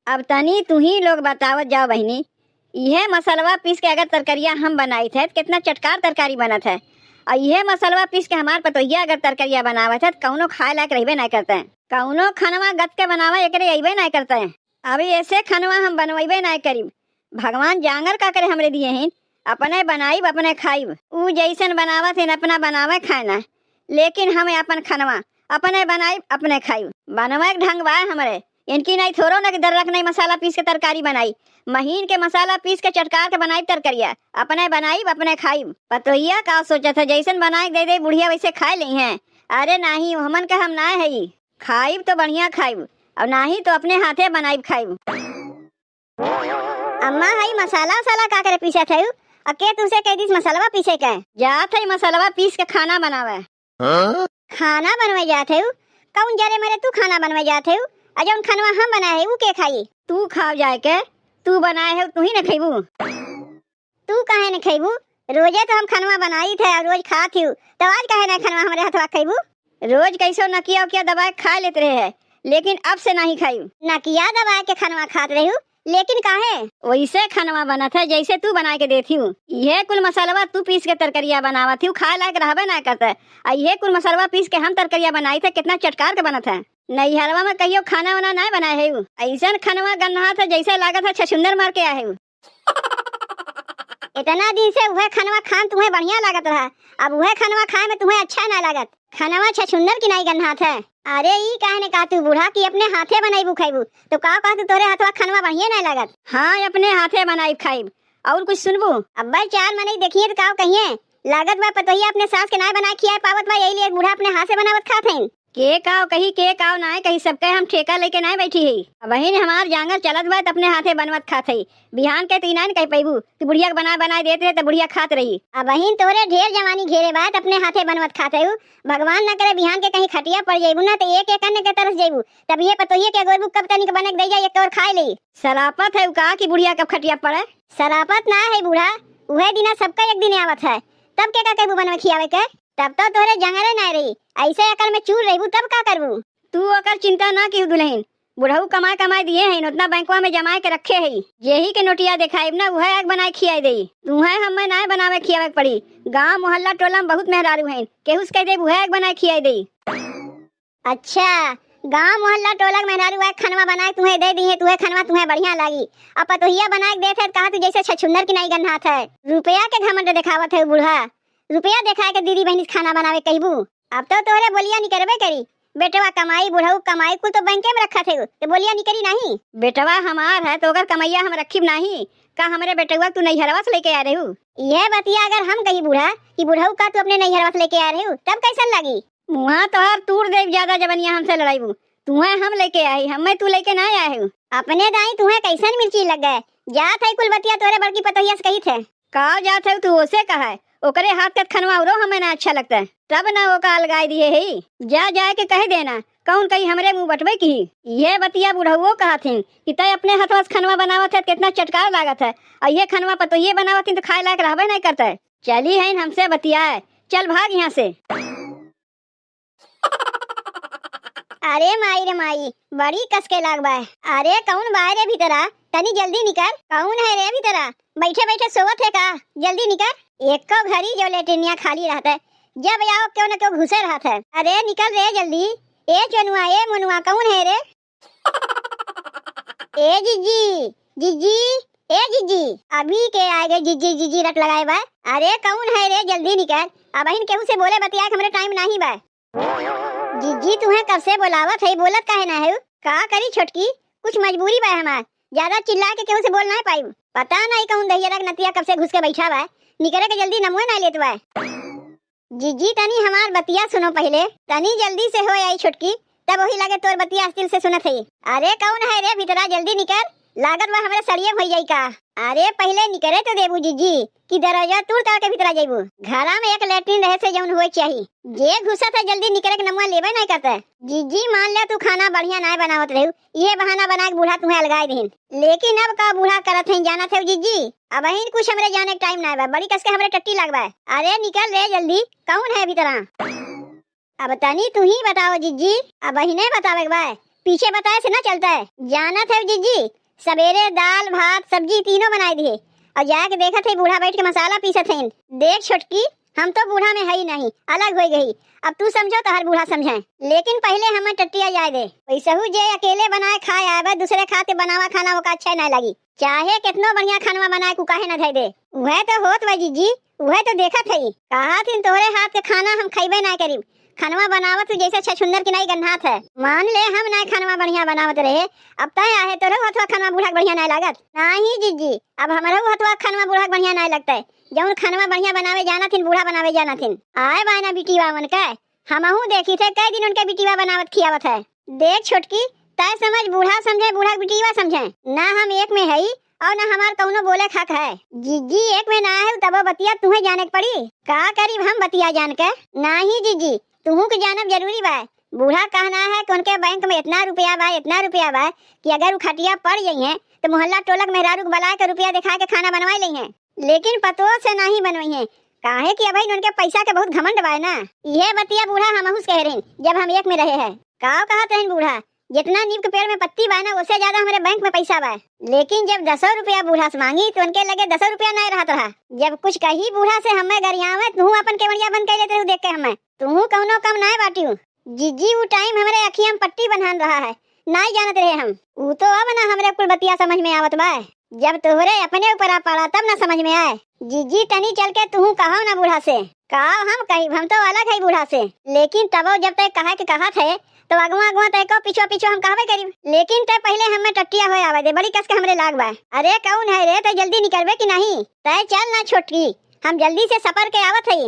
अब तनी तू ही लोग बतावत जाओ बहनी, यह मसलवा पीस के अगर तरकरिया हम बनाई थे तो कितना चटकार तरकारी बनत है। और यह मसलवा पीस के हमार पतोहिया अगर तरकरिया बनावत है तो कौनो खाए लायक रहबे नहीं करते हैं। कौनो खनवा गत के बनावा एकरे अइबे नहीं करते हैं। अभी ऐसे खनवा हम बनवेबे नहीं करीब। भगवान जांगर का करे हमरे दिए हैं, अपने बनाईब अपने खाईब। ऊ जैसन बनावत है अपना बनावे खाना, लेकिन हमें अपन खनवा अपने बनाईब अपने खाईब। बनवे के ढंग बा हमरे, इनकी नहीं थोरो न दर्रक नहीं मसाला पीस के तरकारी बनाई। महीन के मसाला पीस के चटकार के बनाई तरकरिया, अपने बनाईब अपने खाईब। पतोहिया का सोचत है जैसन बनाए दे दे बुढ़िया वैसे खाए ली हैं। अरे नहीं, हमन का हम ना है ही। खाईब तो बढ़िया खाईब और नाही तो अपने हाथे बनाईब खाईब। अम्मा हई मसाला वसाला का करे पीसे थे? अके तुमसे कह दिस मसाला पीसे के जात है, मसाला पीस के खाना बनावे। खाना बनवे जाते हो? कौन जरे मेरे तू खाना बनवे जाते हो? अजौन खनवा हम बनाए है ऊ के खाई? तू खाओ जाए के, तू बनाए है तू ही न खइबू। तू काहे न खइबू? रोजे तो हम खनवा बनाई थे और रोज खात हूँ, तो आज काहे न खनवा हमारे हाथवा खइबू? रोज कैसो नकिया उकिया दबाए खा लेते रहे है, लेकिन अब से नहीं खाई। नकिया दबाए के खनवा खात रही हूँ, लेकिन काहे? वैसे खनवा बनत है जैसे तू बना के देती हूँ। यह कुल मसालवा तू पीस के तरकरिया बनावत हूँ, खाए लायक रहबे ना करता है। और यह कुल मसालवा पीस के हम तरकरिया बनाई थे, कितना चटकार के बनत है। नैहरवा में कहियो खाना वाना नहीं बनाए है। ऐसा खनवा गन्ना था जैसे लागत है छछुंदर मार के आए है। इतना दिन से वह खनवा खान तुम्हें बढ़िया लागत रहा, अब वह खनवा खाए में तुम्हें अच्छा ना लागत। खनवा छछुंदर की नहीं गन्ना है। अरे ई काहे ने का तू बूढ़ा की अपने हाथे बनाईबू खाईबू, तो का तू तोरे हाथवा खनवा बढ़िया नहीं लागत? हाँ, अपने हाथे बनाई खाईब। और कुछ सुनबू? अब्बा चार मने देखिए तो का कहिए लागत बा पतोहिया अपने सास के ना बना खिया पावत बा, यही लिए बूढ़ा अपने हाथ से बनावत खात हैं। के काव कही के काव ना कही, सबके हम ठेका लेके ना बैठी है। बहन हमार जांगर चलत बा अपने हाथे बनवत खात है। बिहान के तीना कह पैबू तू बुढ़िया के बना देते तो बुढ़िया खात रही। अब बहन तोरे ढेर जवानी घेरे बात अपने हाथे बनवत खात है। भगवान न करे बिहान के कहीं खटिया पड़ जाइबू ना तो एक एक करने के तरस जाइबू, तब ये पतोहिया के गोरबू कब तनिक बने दे जाए एक और खाए ली। सरापत है का कि बुढ़िया कब खटिया पड़े? सरापत ना है बूढ़ा, वह दिना सबका एक दिन आवत है, तब के का कहबू बनवे खियावे के? तब तो तोरे जंगरे ना रही, ऐसे अकल में चूर रही तब का करबू? तू अकर चिंता ना की दुल्हन, बुढ़ऊ कमाए कमाए दिए हैं, उतना बैंकवा में जमाए के रखे है। यही के नोटिया दिखाई ना वह एक बनाए खियाई दे। तुम्हें हमें ना बनावे खियावे पड़ी। गांव मोहल्ला टोला में बहुत मेहरारू हैं, केहू कह दे वह एक बनाए खियाई दे। अच्छा, गांव मोहल्ला टोला में मेहरारू एक खनवा बनाए तुम्हें दे दी है, तुम्हें खनवा तुम्हें बढ़िया लगी। अब पतोहिया बनाए देते कहा तू जैसे छछुंदर की नहीं गन्ना है। रुपया के घमंड दिखावत है बूढ़ा, रुपया दिखा के दीदी बहनी खाना बनावे कहबू। अब तो तोरे बोलिया नहीं करबे करी। बेटवा कमाई बुढ़ऊ कमाई कुल तो बैंके में रखा थे, तो बोलिया नहीं करी नहीं। बेटवा हमार है तो अगर कमैया हम रखी नहीं का हमरे बेटवा तू नैहरवा से लेके आ रहे हो? यह बतिया अगर हम कही बूढ़ा कि बुढ़ऊ का तू अपने नैहरवा से लेके आ रहे हो तब कैसन लगी? मुहा तो हर तूर देव ज्यादा जबनिया हमसे लड़ाईबू। तुम्हें हम लेके आई, हमें तू लेके ना आए हो। अपने दाई तुम्हें कैसन मिर्ची लग गए? जात है कुल बतिया तोरे बड़की पतोहिया से कही थे। का जात है तू ओसे कहा है? ओकरे हाथ का खनवा और हमें ना अच्छा लगता है, तब ना वो का अलगाई दिए है। जा जाए के कह देना कौन कहीं हमरे मुंह बटवे की। ये बतिया बुढ़ऊ कहा थी कि तय अपने हाथवा से खनवा बनावत है कितना चटकार लागत है, और ये खनवा पतोहिए बनावत तो खाए लायक रहबे नहीं करता है। चली है हमसे बतियाए, चल भाग यहाँ से। अरे माई रे माई, बड़ी कस के लाग बा। अरे कौन बाहर है भीतरा? तनी जल्दी निकल। कौन है रे भीतरा? बैठे बैठे सोवत है का? जल्दी निकल। एक को घड़ी जो लेटरिनिया खाली रहता है, जब आओ क्यों न क्यों घुसे रहता है। अरे निकल रे जल्दी। ए चनुआ ए मुनुआ कौन है रे? ए जीजी जीजी ए जीजी, अभी के आएगे जीजी जीजी रट लगाए बा। अरे कौन है रे? जल्दी निकल। अब इन केहू से बोले बतिया हमरे टाइम नहीं बा। जीजी तुम्हें कब से बोलावत है, बोलत काहे ना है? का करी छोटकी, कुछ मजबूरी बा हमार, ज्यादा चिल्ला के केहू से बोल नहीं पाई। पता नहीं कौन दहिया नतिया कब से घुस के बैठा बा, निकले के जल्दी नमुए ना लेत बा। जीजी तनी हमार बतिया सुनो पहले, तनी जल्दी से हो आई छोटकी, तब वही लगे तोर बतिया दिल से सुनत है। अरे कौन है रे भीतरा? जल्दी निकल, लागत बा हमरे सड़िए भई जाई का। अरे पहले निकले तो देबू जीजी कि दरवाजा तोड़ ताड़ के भीतरा जाइबू। घरा में एक लैट्रिन रहे से जौन होए चाहिए, जे घुसा था जल्दी निकले के नमुआ लेबे नहीं करता। जीजी मान ले तू खाना बढ़िया नहीं बनावत रहू, ये बहाना बना के बूढ़ा तुम्हें अलगाई देहिन, लेकिन अब का बूढ़ा करत है जाना थे जीजी। अब अहिन कुछ हमरे जाने के टाइम ना बा, बड़ी कस के हमरे टट्टी लगवा। अरे निकल रे जल्दी, कौन है भीतरा? अब तनी तू ही बताओ जीजी। अब अहिने बतावे बा पीछे बताए से ना चलता है। जाना था जीजी, सवेरे दाल भात सब्जी तीनों बनाई दिए और जाके देखा थे बूढ़ा बैठ के मसाला पीसत है। देख छोटकी, हम तो बूढ़ा में है ही नहीं, अलग हो गई। अब तू समझो तो हर बूढ़ा समझे, लेकिन पहले हमें टट्टिया जाए दे। वैसहू जे अकेले बनाए खाए आवे, दूसरे खाते बनावा खाना ओका अच्छा नहीं लगी, चाहे कितनो बढ़िया खानवा बनाए को काहे न धई दे। वह तो होत बा जीजी, वह तो देखा थई, कहा थी तोरे हाथ के खाना हम खइबे ना करीब। खानवा बनावत जैसे छछुंदर की नहीं गन्हात है। मान ले हम ना खानवा बढ़िया बनावत रहे, अब तय आहे तोरे हथवा खानवा बूढ़ा बढ़िया नहीं लागत। नहीं जीजी, अब हमारे हथवा खानवा बूढ़ा बढ़िया नहीं लगता है। जौन खानवा बढ़िया बनावे जाना थिन, बूढ़ा बनावे जाना थिन। आए बायना बिटिया मन के हमहू देखी थे, कई दिन उनके बिटिया बनावत खियावत है। देख छोटकी, तय समझ बूढ़ा समझे बूढ़ा बिटिया समझे ना, हम एक में है और ना हमार कौनो बोले खाक है। जीजी एक में ना है तब बतिया तुम्हें जाने पड़ी, का करीब हम बतिया जान के। नहीं जीजी, तुहू के जानब जरूरी बा। बूढ़ा कहना है कि उनके बैंक में इतना रुपया बा कि अगर वो खटिया पड़ गई है तो मोहल्ला टोलक मेहरारू बुला के रुपया दिखा के खाना बनवा ली है, लेकिन पतो से नहीं बनवाई है। काहे कि अभी उनके पैसा के बहुत घमंड बा ना। ये बतिया बूढ़ा हमहू कह रहे जब हम एक में रहे हैं। का कहत है बूढ़ा, जितना नीम के पेड़ में पत्ती बा ना, उससे ज्यादा हमारे बैंक में पैसा बा। लेकिन जब 10 रुपया बूढ़ा से मांगी तो उनके लगे 10 रुपया नहीं रहत रहा। जब कुछ कही बूढ़ा से हमें गरियावे, तू अपन केवड़िया बन के लेते देख के हमें तू कौनो कम नहीं बाटी। जीजी वो टाइम हमारे अखियां में पट्टी बन्हान रहा है, नहीं जानत रहे हम। वो तो अब ना हमारे कुल बतिया समझ में आवत बा, जब तोहरे अपने ऊपर आ पड़ा तब ना समझ में आए। जीजी तनी चल के तू कहो ना बूढ़ा से, कहो हम कही, हम तो अलग है बूढ़ा से। लेकिन तब जब तक कहा के कहा थे तो अगवा तय को पीछो हम कहबे करीब। लेकिन तय पहले हमें टट्टिया हो आवे दे, बड़ी कस के हमरे लाग बा। अरे कौन है रे, तय जल्दी निकलबे कि नहीं? तय चल ना छोटकी, हम जल्दी से सफर के आवत है।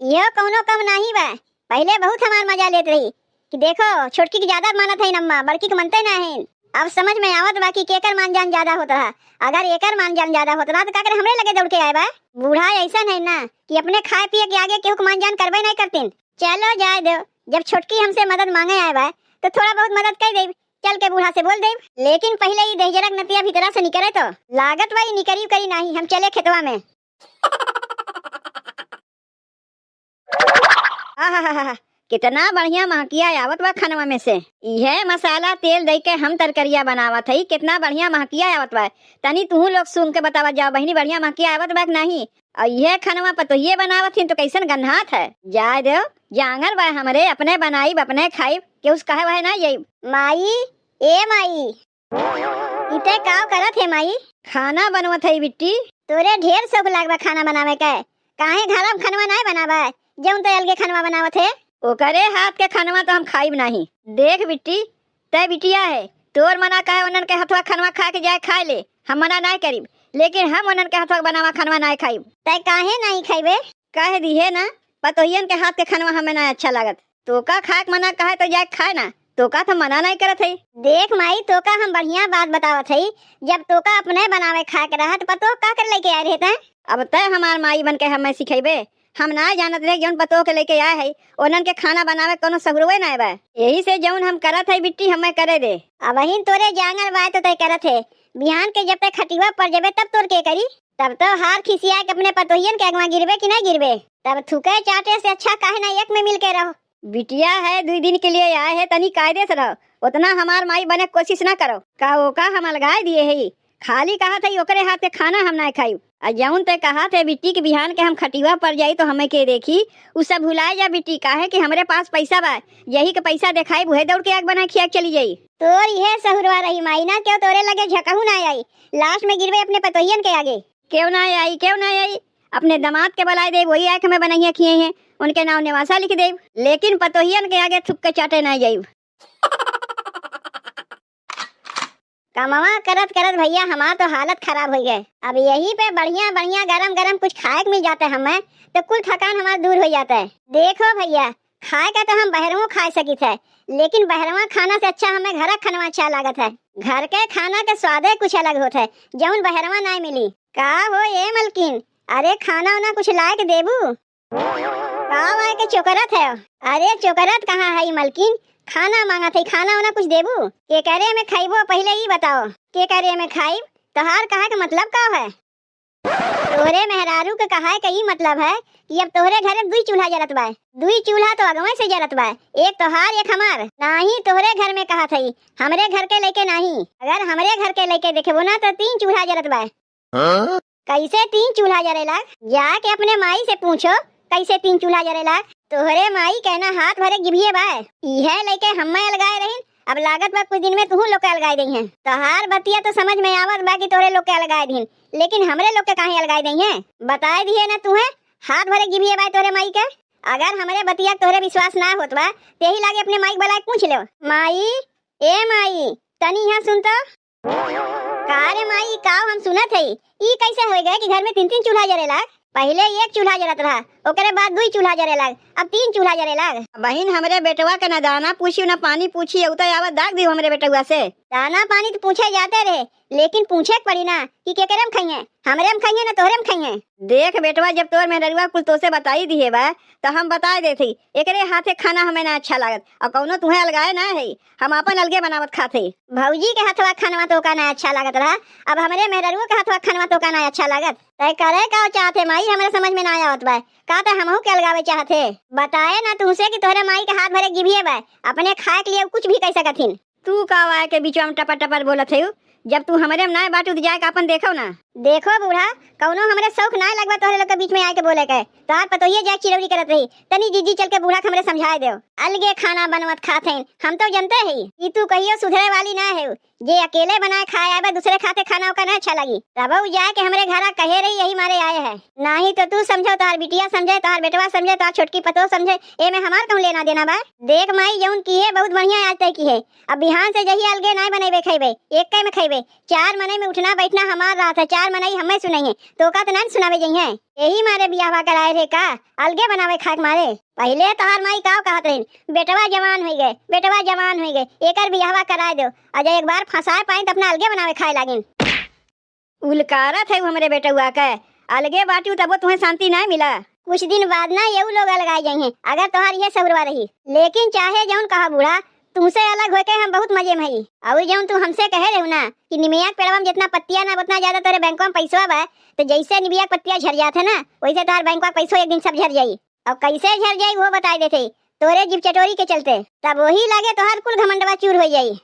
यह कौनो कम नहीं बा, पहले बहुत हमार मजा लेत रही कि देखो छोटकी की ज्यादा मानत है नम्मा, बड़की को मनते ना है। अब समझ में आवत बा कि केकर मान जान ज्यादा होता है। अगर एकर मान जान ज्यादा होता तो का करे हमरे लगे दौड़ के आए बा। बूढ़ा ऐसा नहीं ना कि अपने खाए पिए के आगे केहू मान जान करबे नहीं करतीन। चलो जाए दो, जब छोटकी हमसे मदद मांगे आए बा तो थोड़ा बहुत मदद कर दे, चल के बूढ़ा से बोल दे। लेकिन पहले ही दहजरक नतिया भीतरा से निकले तो लागत वाली निकरी करी नहीं, हम चले खेतवा में। आहा, कितना बढ़िया महकिया आवत बा खानवा में से। यह मसाला तेल दे के हम तरकरिया बनावत है, कितना बढ़िया महकिया आवत बा। तनी तू लोग सुन के बतावत जाओ बहनी, बढ़िया महकिया आवत बा नहीं? और यह खानवा पतोहिए बनावत थी तो कैसन गन्हात है। जाए दो, जांगर बा हमरे, अपने बनाई अपने खाई के उस कहे वह ना यही। माई ए माई, इते काव करत है माई? खाना बनवत है बिट्टी। तोरे ढेर शौक लागबा खाना बनावे के, काहे घर में खानवा नहीं बनावा? जौन तो अलगे खानवा बनावत है, ओकरे हाथ के खानवा तो हम खाइब नहीं। देख बिट्टी, तय बिटिया है, तोर मना कहे उनन के हथवा खानवा खा के जाए खाए ले, हम मना नहीं करीब। लेकिन हम उनन के हथवा बनावा खानवा नहीं खाइब। तय काहे नहीं खाइबे? कह दिए ना पतोहियन के हाथ के खानवा हमें ना अच्छा लागत। तोका खाए मना कहे तो जाए खाए ना, तोका तो मना नहीं करत है। देख माई, तोका हम बढ़िया बात बतावत है, जब तोका अपने बनावे खाए के रहत पतो का कर लेके आए रहते। अब तय हमार माई बन के हमें सिखेबे, हम ना जानत रहे जौन पतो के लेके आए है उनन के खाना बनावे कोनो सगुरवे ना बा। यही से जौन हम करत है बिट्टी हमें करे दे। अब वही तोरे जांगर बा तो तय करत है, बिहान के जब तक खटिवा पड़ जाबे तब तोर के करी। तब तो हार खिसिया के अपने पतोहियन के अगवा गिरबे कि नहीं गिरबे। तब थूके चाटे से अच्छा काहे ना एक में मिल के रहो। बिटिया है 2 दिन के लिए आए है, तनी कायदे से रहो, उतना हमार माई बने कोशिश ना करो। का हम अलगाए दिए है, खाली कहा था ओकरे हाथ के खाना हम ना खाई। जौन ते कहा थे बिट्टी के बिहान के हम खटिवा पर जाई तो हमें के देखी उ सब भुलाए जा बिट्टी, काहे कि हमरे पास पैसा बा, यही के पैसा दिखाई बुहे दौड़ के आग बना खिया चली जाई। तोर यह सहुरवा रही माई ना, क्यों तोरे लगे झकहू ना आई, लास्ट में गिरवे अपने पतोहियन के आगे। क्यों ना आई, अपने दामाद के बुलाए दे, वही आके में बनाइया खिए हैं, उनके नाम निवासा लिख दे, लेकिन पतोहियन के आगे थुक के चाटे ना जाई। कमावा करत करत भैया हमार तो हालत खराब हो गए। अब यही पे बढ़िया बढ़िया गरम गरम कुछ खाए मिल जाता है हमें तो कुल थकान हमारा दूर हो जाता है। देखो भैया, खाए का तो हम बहरों खा सकी थे, लेकिन बहरवा खाना से अच्छा हमें घर खाना अच्छा लागत है। घर के खाना के स्वाद कुछ अलग होता है, जौन बहरवा नहीं मिली। का हो ये मलकिन, अरे खाना वाना कुछ लाए के देबू? का के चोकरत है? अरे चोकरत कहाँ है मलकिन, खाना मांगा थे, खाना वाना कुछ देबू? के करे में खाइबो पहले ही बताओ, के करे में खाइब? तोहार कहा का मतलब का है? तोरे मेहरारू के कहा है कई मतलब है कि अब तोहरे घर में दुई चूल्हा जरत बा। दुई चूल्हा तो अगवे से जरत बा, एक तोहार एक हमार। नाही तोहरे घर में कहा थई, हमरे घर के लेके नहीं। अगर हमरे घर के लेके देखबो ना तो 3 चूल्हा जरत बा। कैसे 3 चूल्हा जरेला? जाके अपने माई से पूछो कैसे 3 चूल्हा जरेला। तोहरे माई कहना हाथ भरे गिभिए बा। इहे लेके हमें अलगाए रही, अब लागत बा कुछ दिन में तू लोग के अलगाए दई है। तोहार बतिया तो समझ में आवत बा कि तोहरे लोग के अलगाए दीन, लेकिन हमरे लोग के काहे अलगाए दई है? बताए दिए ना तुहे हाथ भरे गिभिए बा तोरे माई के। अगर हमरे बतिया तोहरे विश्वास ना होत बा तेही लागे अपने माई बुला के पूछ लो। माई, ए माई तनी यहाँ सुन तो। का रे माई का हम सुनत हई? ई कैसे हो गए कि घर में 3-3 चूल्हा जरेला? पहले 1 चूल्हा जरत रहा, ओकरे बाद 2 चूल्हा जरेला, अब 3 चूल्हा जरेला। बहन हमरे बेटवा के ना दाना पूछी ना पानी पूछी, उ तो आवत दाग दी हमरे बेटवा से। दाना पानी तो पूछे जाते रहे, लेकिन पूछे के पड़ी ना कि केकरे में खाइए, हमरे में खाइए ना तोहरे में खाइए। देख बेटवा जब तोर मेहरवा कुल तो से बताई दिए बा तो हम बता देती एकरे हाथे खाना हमें ना अच्छा लागत, और कौनो तुम्हें अलगाए ना है, हम अपन अलगे बनावत खाते। भौजी के हाथवा खानवा तो का ना अच्छा लागत रहा, अब हमरे मेहरवा के हाथवा खानवा तो का ना अच्छा लागत। तय करे का चाहते माई? हमरे समझ में ना आवत बा। का त हमहू के अलगावे चाहते? बताए ना तुमसे कि तोहरे माई के हाथ भरे गिभिए बा, अपने खाए के लिए कुछ भी कह सकथिन। तू का आए के बीच में टपर टपर बोलत है? जब तू हमरे में ना बाटू जाए अपन देखो ना। देखो बूढ़ा, कौनो हमरे शौक ना लगवा तोहरे लोग के बीच में आए के बोले के। तार पतोहिए जाए चिरौरी करत रही, तनी जीजी चल के बूढ़ा हमरे समझाए दो। अलगे खाना बनवत खाते हम तो जानते ही कि तू कहियो सुधरे वाली ना है। जे अकेले बनाए खाए आए दूसरे खाते खाना का ना अच्छा लगी, तब वो जाए के हमरे घर कहे रही यही मारे आए है। नहीं तो तू समझो, तार बिटिया समझे, तार बेटवा समझे, तार छोटकी पतो समझे, ए में हमार कहूं लेना देना बा। देख माई जौन की है बहुत बढ़िया आज तक की है, अब बिहान से जही अलगे ना बनेबे खेबे, एक में खेबे। 4 मने में उठना बैठना हमार रात है, 4 मने हमें सुनाइए तो का तो ना सुनावे जई है। यही मारे बियाह कराए रे का अलगे बनावे खाक मारे। पहले तोहार माई का कहत रही बेटवा जवान हो गए, बेटवा जवान हो गए, एकर बियाह कराए दो, अजय एक बार फंसाए पाई तो अपना अलगे बनावे खाए लागिन। उलकारत है हमरे बेटवा के, अलगे बाटू तब तुम्हें शांति ना मिला। कुछ दिन बाद ना ये लोग अलगाए जाए हैं अगर तोहार ये सबरवा रही। लेकिन चाहे जौन कहा बूढ़ा, तुमसे अलग होके हम बहुत मजे में हई। और जौन तू हमसे कहे रहे ना कि निमिया के पेड़वा में जितना पत्तियां ना उतना ज्यादा तेरे बैंक में पैसा बा, तो जैसे निमिया के पत्तियां झड़ जाते ना वैसे तार बैंक का पैसा एक दिन सब झड़ जाई। और कैसे झड़ जाई वो बताई देते तोरे जीप चटोरी के चलते, तब वही लागे तोहार कुल घमंडवा चूर हो जाई।